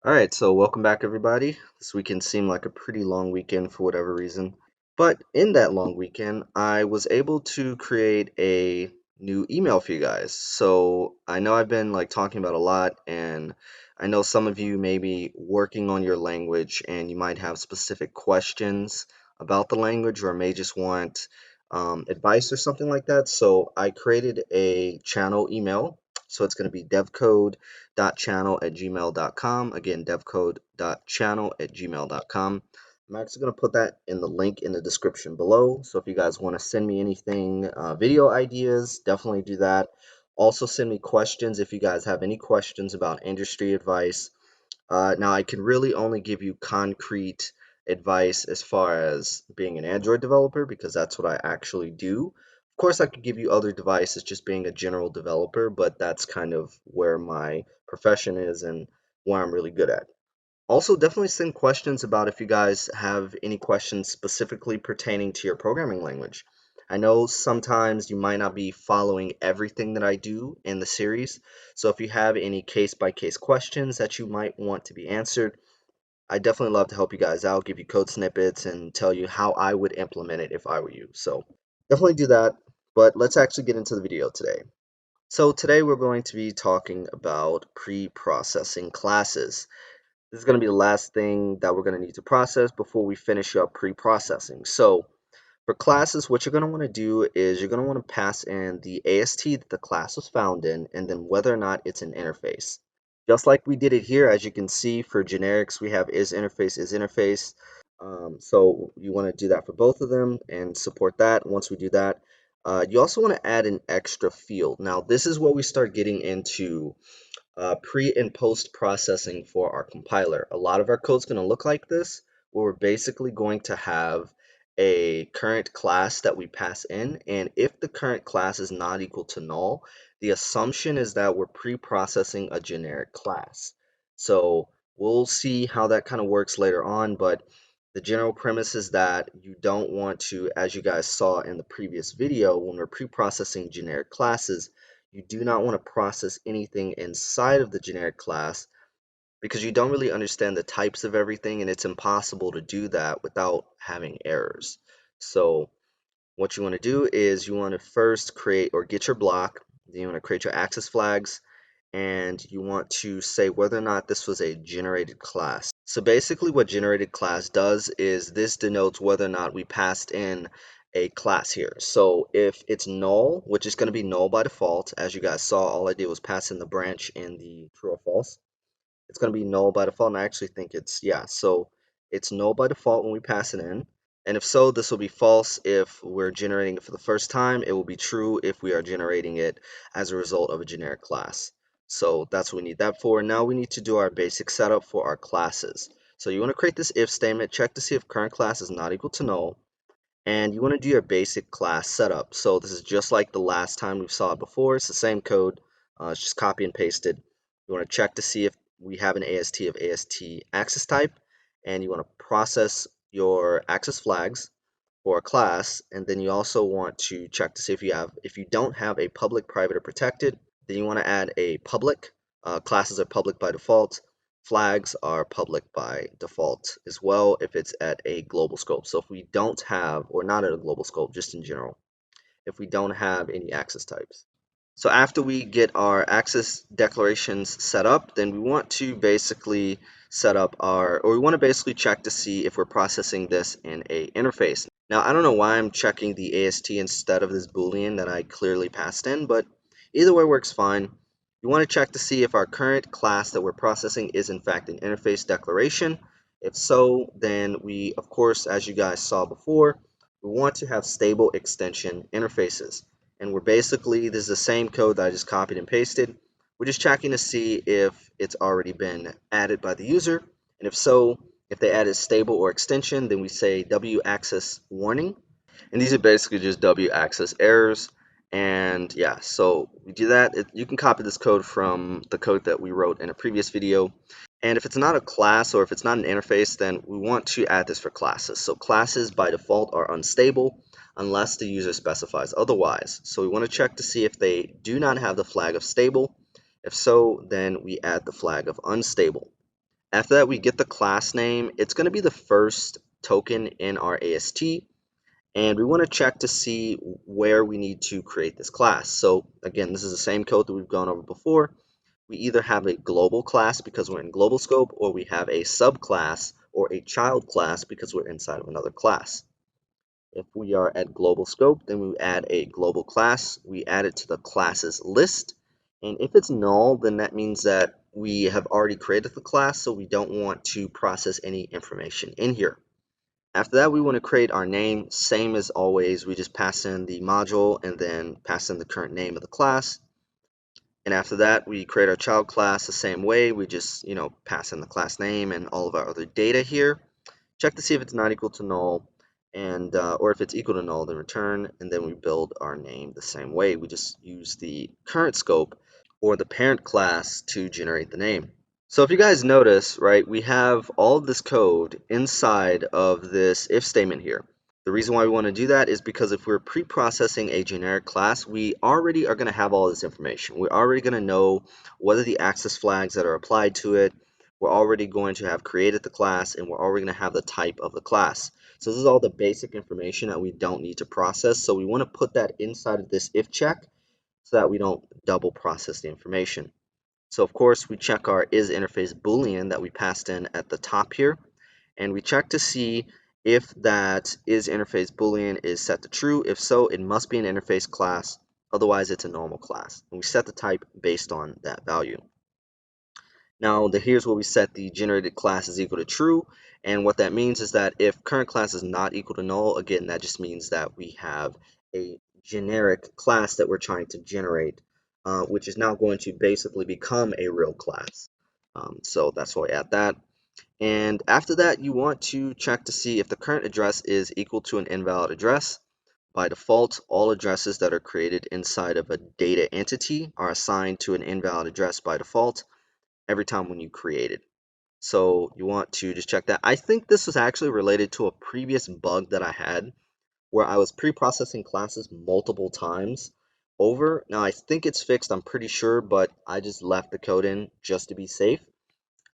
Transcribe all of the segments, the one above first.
All right, so welcome back, everybody. This weekend seemed like a pretty long weekend for whatever reason. But in that long weekend, I was able to create a new email for you guys. So I know I've been talking about a lot, and I know some of you may be working on your language and you might have specific questions about the language or may just want advice or something like that. So I created a channel email. So it's going to be devcode.channel@gmail.com. Again, devcode.channel@gmail.com. I'm actually going to put that in the link in the description below. So if you guys want to send me anything, video ideas, definitely do that. Also, send me questions if you guys have any questions about industry advice. Now, I can really only give you concrete advice as far as being an Android developer because that's what I actually do. Of course, I could give you other devices just being a general developer, but that's kind of where my profession is and what I'm really good at. Also, definitely send questions about if you guys have any questions specifically pertaining to your programming language. I know sometimes you might not be following everything that I do in the series, so if you have any case-by-case questions that you might want to be answered, I definitely love to help you guys out, give you code snippets, and tell you how I would implement it if I were you. So definitely do that, but let's actually get into the video today. So today we're going to be talking about pre-processing classes. This is going to be the last thing that we're going to need to process before we finish up pre-processing. So for classes, what you're going to want to do is you're going to want to pass in the AST that the class was found in, and then whether or not it's an interface. Just like we did it here, as you can see for generics, we have is interface. So you want to do that for both of them and support that. Once we do that, you also want to add an extra field. Now, this is where we start getting into pre and post processing for our compiler. A lot of our code is going to look like this, where we're basically going to have a current class that we pass in, and if the current class is not equal to null, the assumption is that we're pre-processing a generic class. So we'll see how that kind of works later on, but the general premise is that you don't want to, as you guys saw in the previous video, when we're pre-processing generic classes, you do not want to process anything inside of the generic class because you don't really understand the types of everything, and it's impossible to do that without having errors. So what you want to do is you want to first create or get your block, then you want to create your access flags, and you want to say whether or not this was a generated class. So basically what generated class does is this denotes whether or not we passed in a class here. So if it's null, which is going to be null by default, as you guys saw, all I did was pass in the branch in the true or false. It's going to be null by default, and I actually think it's, yeah, so it's null by default when we pass it in. And if so, this will be false if we're generating it for the first time. It will be true if we are generating it as a result of a generic class. So that's what we need that for. Now we need to do our basic setup for our classes. So you want to create this if statement, check to see if current class is not equal to null, and you want to do your basic class setup. So this is just like the last time we saw it before. It's the same code. It's just copy and pasted. You want to check to see if we have an AST of AST access type, and you want to process your access flags for a class, and then you also want to check to see if you don't have a public, private, or protected, then you want to add a public. Classes are public by default. Flags are public by default as well if it's at a global scope. So if we don't have, or not at a global scope, just in general, if we don't have any access types. So after we get our access declarations set up, then we want to basically set up we want to basically check to see if we're processing this in a interface. Now, I don't know why I'm checking the AST instead of this Boolean that I clearly passed in, but either way works fine. You want to check to see if our current class that we're processing is in fact an interface declaration. If so, then we, of course, as you guys saw before, we want to have stable extension interfaces. And we're basically, this is the same code that I just copied and pasted. We're just checking to see if it's already been added by the user. And if so, if they added stable or extension, then we say W access warning. And these are basically just W access errors. And yeah, so we do that. You can copy this code from the code that we wrote in a previous video. And if it's not a class or if it's not an interface, then we want to add this for classes. So classes by default are unstable unless the user specifies otherwise. So we want to check to see if they do not have the flag of stable. If so, then we add the flag of unstable. After that, we get the class name. It's going to be the first token in our AST, and we want to check to see where we need to create this class. So again, this is the same code that we've gone over before. We either have a global class because we're in global scope, or we have a subclass or a child class because we're inside of another class. If we are at global scope, then we add a global class. We add it to the classes list. And if it's null, then that means that we have already created the class, so we don't want to process any information in here. After that, we want to create our name. Same as always, we just pass in the module and then pass in the current name of the class. And after that, we create our child class the same way. We just, pass in the class name and all of our other data here. Check to see if it's not equal to null, and or if it's equal to null, then return, and then we build our name the same way. We just use the current scope or the parent class to generate the name. So if you guys notice, right, we have all of this code inside of this if statement here. The reason why we want to do that is because if we're pre-processing a generic class, we already are going to have all this information. We're already going to know what are the access flags that are applied to it. We're already going to have created the class, and we're already going to have the type of the class. So this is all the basic information that we don't need to process. So we want to put that inside of this if check so that we don't double process the information. So of course we check our isInterface boolean that we passed in at the top here, and we check to see if that isInterface boolean is set to true. If so, it must be an interface class, otherwise it's a normal class. And we set the type based on that value. Now here's where we set the generated class is equal to true, and what that means is that if current class is not equal to null, again that just means that we have a generic class that we're trying to generate, which is now going to basically become a real class. So that's why I add that. And after that, you want to check to see if the current address is equal to an invalid address. By default, all addresses that are created inside of a data entity are assigned to an invalid address by default every time when you create it. So you want to just check that. I think this was actually related to a previous bug that I had where I was pre-processing classes multiple times over. Now I think it's fixed, I'm pretty sure, but I just left the code in just to be safe.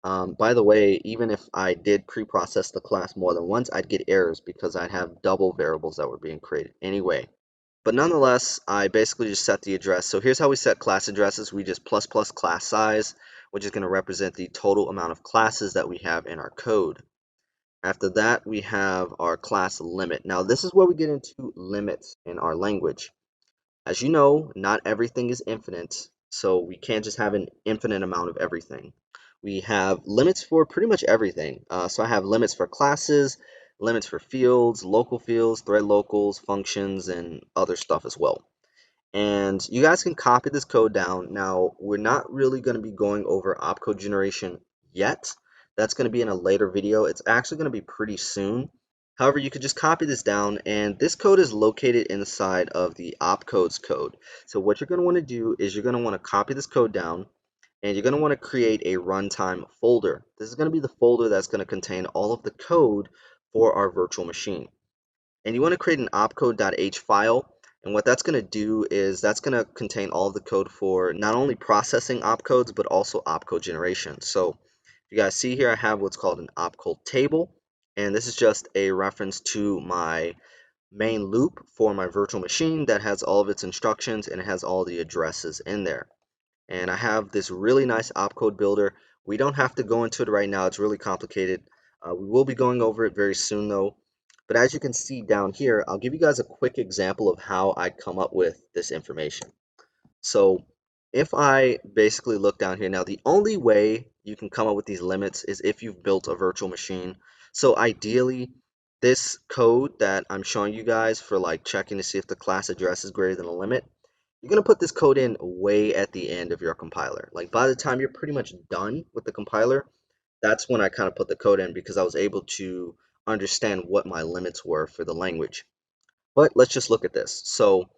By the way, even if I did pre-process the class more than once, I'd get errors because I'd have double variables that were being created anyway. But nonetheless, I basically just set the address. So here's how we set class addresses. We just plus class size, which is going to represent the total amount of classes that we have in our code. After that, we have our class limit. Now this is where we get into limits in our language. As you know, not everything is infinite, so we can't just have an infinite amount of everything. We have limits for pretty much everything. So I have limits for classes, limits for fields, local fields, thread locals, functions, and other stuff as well. And you guys can copy this code down. Now, we're not really going to be going over opcode generation yet. That's going to be in a later video. It's actually going to be pretty soon. However, you could just copy this down, and this code is located inside of the opcodes code. So what you're going to want to do is you're going to want to copy this code down, and you're going to want to create a runtime folder. This is going to be the folder that's going to contain all of the code for our virtual machine. And you want to create an opcode.h file. And what that's going to do is that's going to contain all of the code for not only processing opcodes, but also opcode generation. So you guys see here, I have what's called an opcode table. And this is just a reference to my main loop for my virtual machine that has all of its instructions and it has all the addresses in there. And I have this really nice opcode builder. We don't have to go into it right now. It's really complicated. We will be going over it very soon though. But as you can see down here, I'll give you guys a quick example of how I come up with this information. So if I basically look down here, now the only way you can come up with these limits is if you've built a virtual machine. So ideally, this code that I'm showing you guys for like checking to see if the class address is greater than a limit, you're going to put this code in way at the end of your compiler. Like by the time you're pretty much done with the compiler, that's when I kind of put the code in because I was able to understand what my limits were for the language. But let's just look at this. So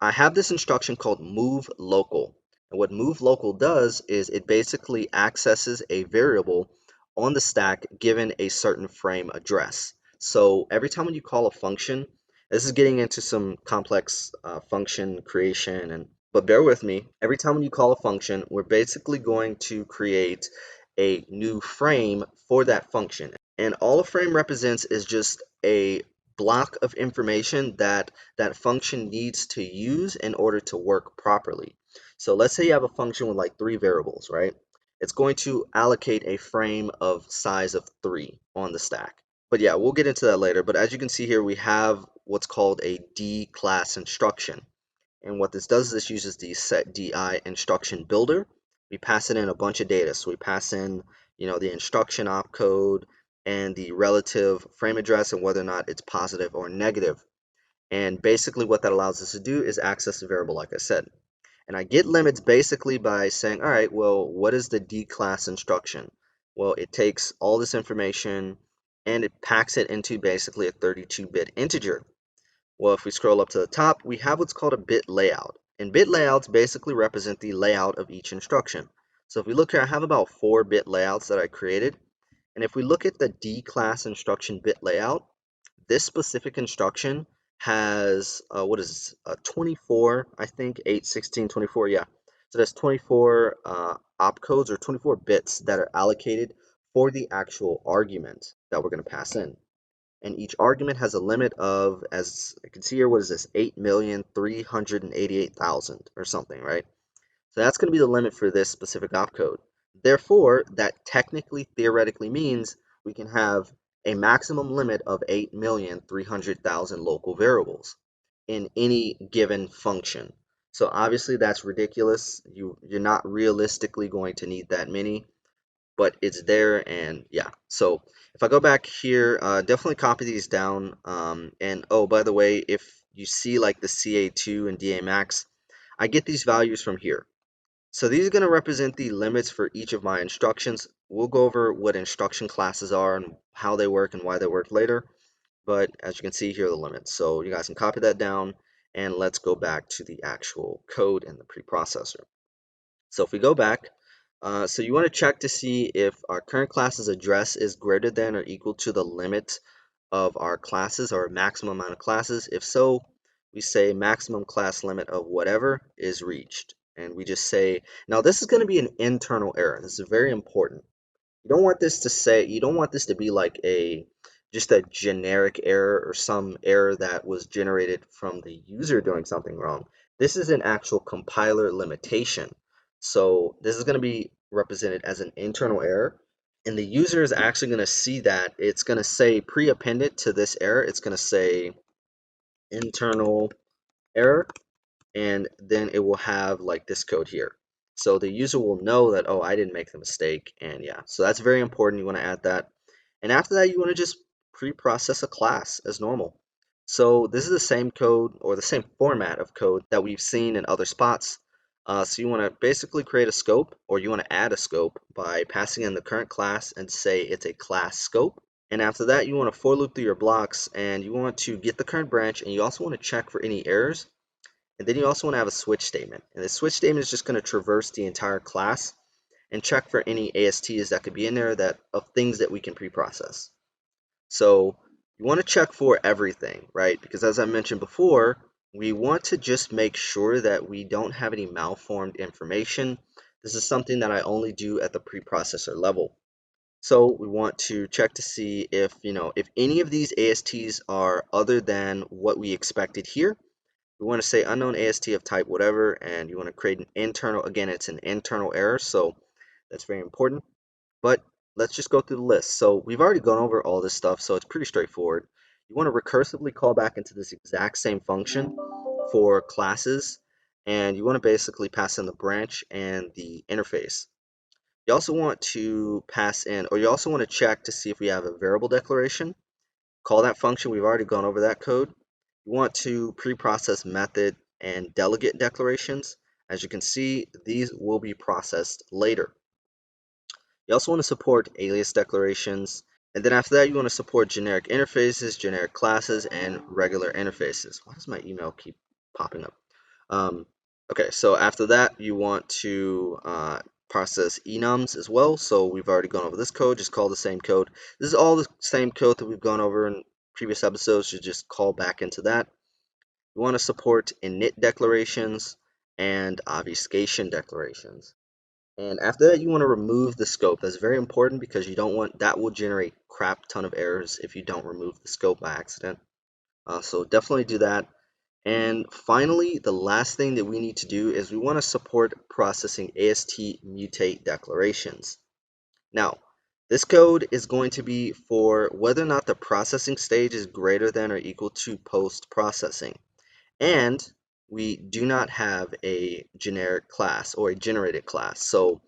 I have this instruction called move local. And what move local does is it basically accesses a variable on the stack given a certain frame address. So every time when you call a function, this is getting into some complex function creation, but bear with me. Every time when you call a function, we're basically going to create a new frame for that function. And all a frame represents is just a block of information that that function needs to use in order to work properly. So let's say you have a function with like 3 variables, right? It's going to allocate a frame of size of 3 on the stack. But yeah, we'll get into that later. But as you can see here, we have what's called a D class instruction. And what this does is this uses the setDI instruction builder. We pass it in a bunch of data. So we pass in, the instruction opcode and the relative frame address and whether or not it's positive or negative. And basically what that allows us to do is access the variable, like I said. And I get limits basically by saying, all right, well, what is the D class instruction? Well, it takes all this information and it packs it into basically a 32-bit integer. Well, if we scroll up to the top, we have what's called a bit layout. And bit layouts basically represent the layout of each instruction. So if we look here, I have about 4 bit layouts that I created. And if we look at the D class instruction bit layout, this specific instruction has, what is this, 24, I think, 8, 16, 24, yeah. So that's 24 opcodes or 24 bits that are allocated for the actual argument that we're going to pass in. And each argument has a limit of, as you can see here, what is this, 8,388,000 or something, right? So that's going to be the limit for this specific opcode. Therefore, that technically, theoretically means we can have a maximum limit of 8,300,000 local variables in any given function. So obviously that's ridiculous. You're not realistically going to need that many, but it's there. And yeah, so if I go back here, definitely copy these down. And oh, by the way, if you see like the CA2 and DA max, I get these values from here. So these are going to represent the limits for each of my instructions. We'll go over what instruction classes are and how they work and why they work later. But as you can see, here are the limits. So you guys can copy that down, and let's go back to the actual code in the preprocessor. So if we go back, so you want to check to see if our current class's address is greater than or equal to the limit of our classes or maximum amount of classes. If so, we say maximum class limit of whatever is reached. And we just say, now this is going to be an internal error. This is very important. You don't want this to say, you don't want this to be like just a generic error or some error that was generated from the user doing something wrong. This is an actual compiler limitation. So this is going to be represented as an internal error. And the user is actually going to see that. It's going to say pre-appended to this error. It's going to say internal error, and then it will have like this code here. So the user will know that, oh, I didn't make the mistake. And yeah, so that's very important. You want to add that. And after that, you want to just pre-process a class as normal. So this is the same code or the same format of code that we've seen in other spots. So you want to basically create a scope, or you want to add a scope by passing in the current class and say it's a class scope. And after that, you want to for loop through your blocks, and you want to get the current branch, and you also want to check for any errors. And then you also want to have a switch statement. And the switch statement is just going to traverse the entire class and check for any ASTs that could be in there that of things that we can pre-process. So you want to check for everything, right? Because as I mentioned before, we want to just make sure that we don't have any malformed information. This is something that I only do at the preprocessor level. So we want to check to see if, if any of these ASTs are other than what we expected here. We want to say unknown AST of type whatever, and you want to create an internal, again, it's an internal error, so that's very important. But let's just go through the list. So we've already gone over all this stuff, so it's pretty straightforward. You want to recursively call back into this exact same function for classes, and you want to basically pass in the branch and the interface. You also want to pass in, or you also want to check to see if we have a variable declaration. Call that function. We've already gone over that code. You want to pre-process method and delegate declarations. As you can see, these will be processed later. You also want to support alias declarations. And then after that, you want to support generic interfaces, generic classes, and regular interfaces. Why does my email keep popping up? Okay, so after that, you want to process enums as well. So we've already gone over this code, just call the same code. This is all the same code that we've gone over in previous episodes. You just call back into that. You want to support init declarations and obfuscation declarations. And after that, you want to remove the scope. That's very important because you don't want that will generate crap ton of errors if you don't remove the scope by accident. So definitely do that. And finally, the last thing that we need to do is we want to support processing AST mutate declarations. Now, this code is going to be for whether or not the processing stage is greater than or equal to post-processing. And we do not have a generic class or a generated class. So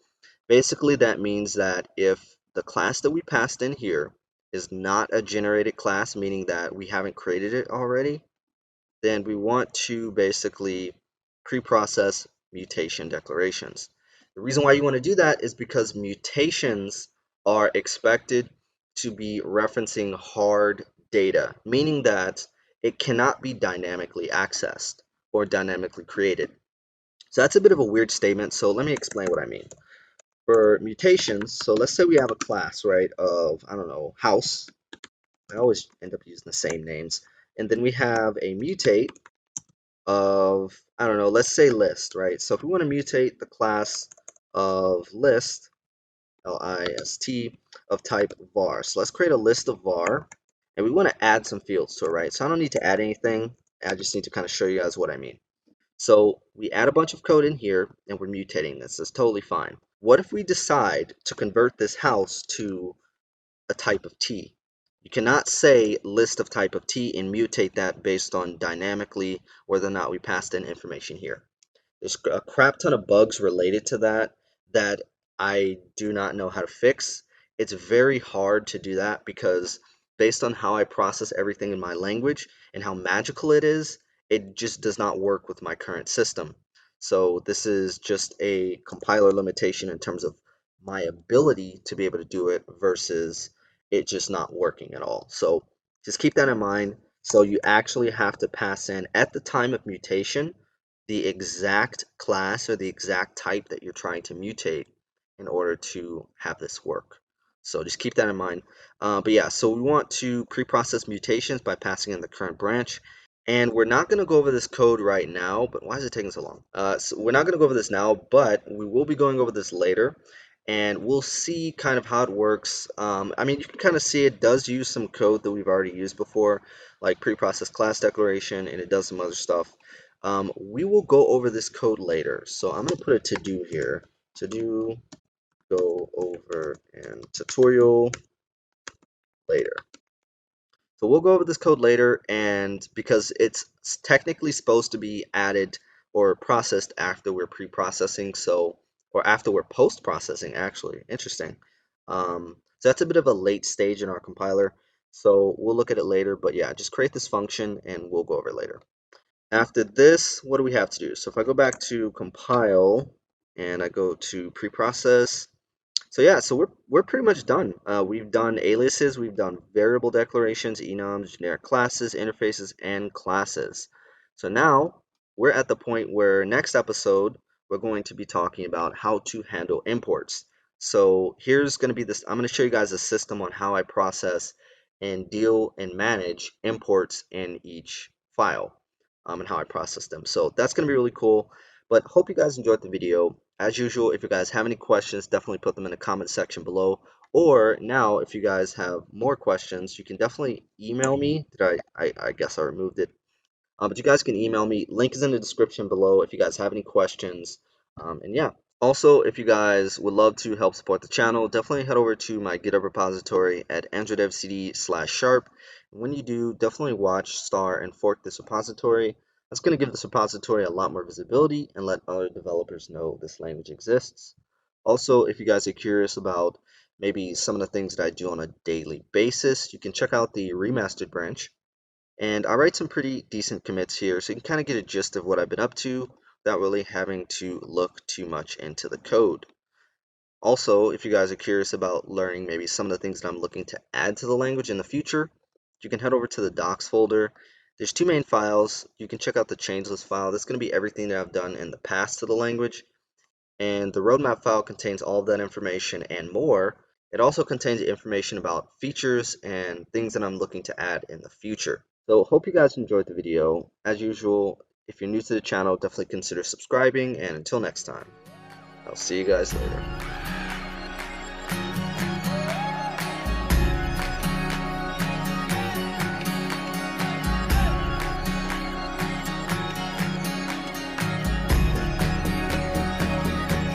basically that means that if the class that we passed in here is not a generated class, meaning that we haven't created it already, then we want to basically pre-process mutation declarations. The reason why you want to do that is because mutations are expected to be referencing hard data, meaning that it cannot be dynamically accessed or dynamically created. So that's a bit of a weird statement, so let me explain what I mean. For mutations, so let's say we have a class, right, of, I don't know, house. I always end up using the same names. And then we have a mutate of, I don't know, let's say list, right? So if we want to mutate the class of list, L-I-S-T, of type var. So let's create a list of var, and we want to add some fields to it, right? So I don't need to add anything. I just need to kind of show you guys what I mean. So we add a bunch of code in here, and we're mutating this. That's totally fine. What if we decide to convert this house to a type of T? You cannot say list of type of T and mutate that based on dynamically whether or not we passed in information here. There's a crap ton of bugs related to that that I do not know how to fix. It's very hard to do that because based on how I process everything in my language and how magical it is, it just does not work with my current system. So this is just a compiler limitation in terms of my ability to be able to do it versus it just not working at all. So just keep that in mind. So you actually have to pass in at the time of mutation the exact class or the exact type that you're trying to mutate in order to have this work. So just keep that in mind. But yeah, so we want to pre-process mutations by passing in the current branch. And we're not going to go over this code right now, but why is it taking so long? So we're not going to go over this now, but we will be going over this later. And we'll see kind of how it works. I mean, you can kind of see it does use some code that we've already used before, like pre-process class declaration, and it does some other stuff. We will go over this code later. So I'm going to put a to-do here. To-do, go over, and tutorial later. So we'll go over this code later, and because it's technically supposed to be added or processed after we're pre-processing, so, or after we're post-processing, actually. Interesting. So that's a bit of a late stage in our compiler. So we'll look at it later, but yeah, just create this function and we'll go over it later. After this, what do we have to do? So if I go back to compile and I go to preprocess, so yeah, so we're pretty much done. We've done aliases, we've done variable declarations, enums, generic classes, interfaces, and classes. So now we're at the point where next episode we're going to be talking about how to handle imports. So here's going to be this. I'm going to show you guys a system on how I process and deal and manage imports in each file, and how I process them. So that's going to be really cool. But hope you guys enjoyed the video. As usual, if you guys have any questions, definitely put them in the comment section below. Or now, if you guys have more questions, you can definitely email me. I guess I removed it. But you guys can email me. Link is in the description below if you guys have any questions. And yeah. Also, if you guys would love to help support the channel, definitely head over to my GitHub repository at androidevcd/sharp. When you do, definitely watch, star, and fork this repository. That's going to give this repository a lot more visibility and let other developers know this language exists. Also, if you guys are curious about maybe some of the things that I do on a daily basis, you can check out the remastered branch. And I write some pretty decent commits here, so you can kind of get a gist of what I've been up to without really having to look too much into the code. Also, if you guys are curious about learning maybe some of the things that I'm looking to add to the language in the future, you can head over to the docs folder. There's two main files. You can check out the changeless file. That's going to be everything that I've done in the past to the language. And the roadmap file contains all of that information and more. It also contains information about features and things that I'm looking to add in the future. So hope you guys enjoyed the video. As usual, if you're new to the channel, definitely consider subscribing, and until next time. I'll see you guys later.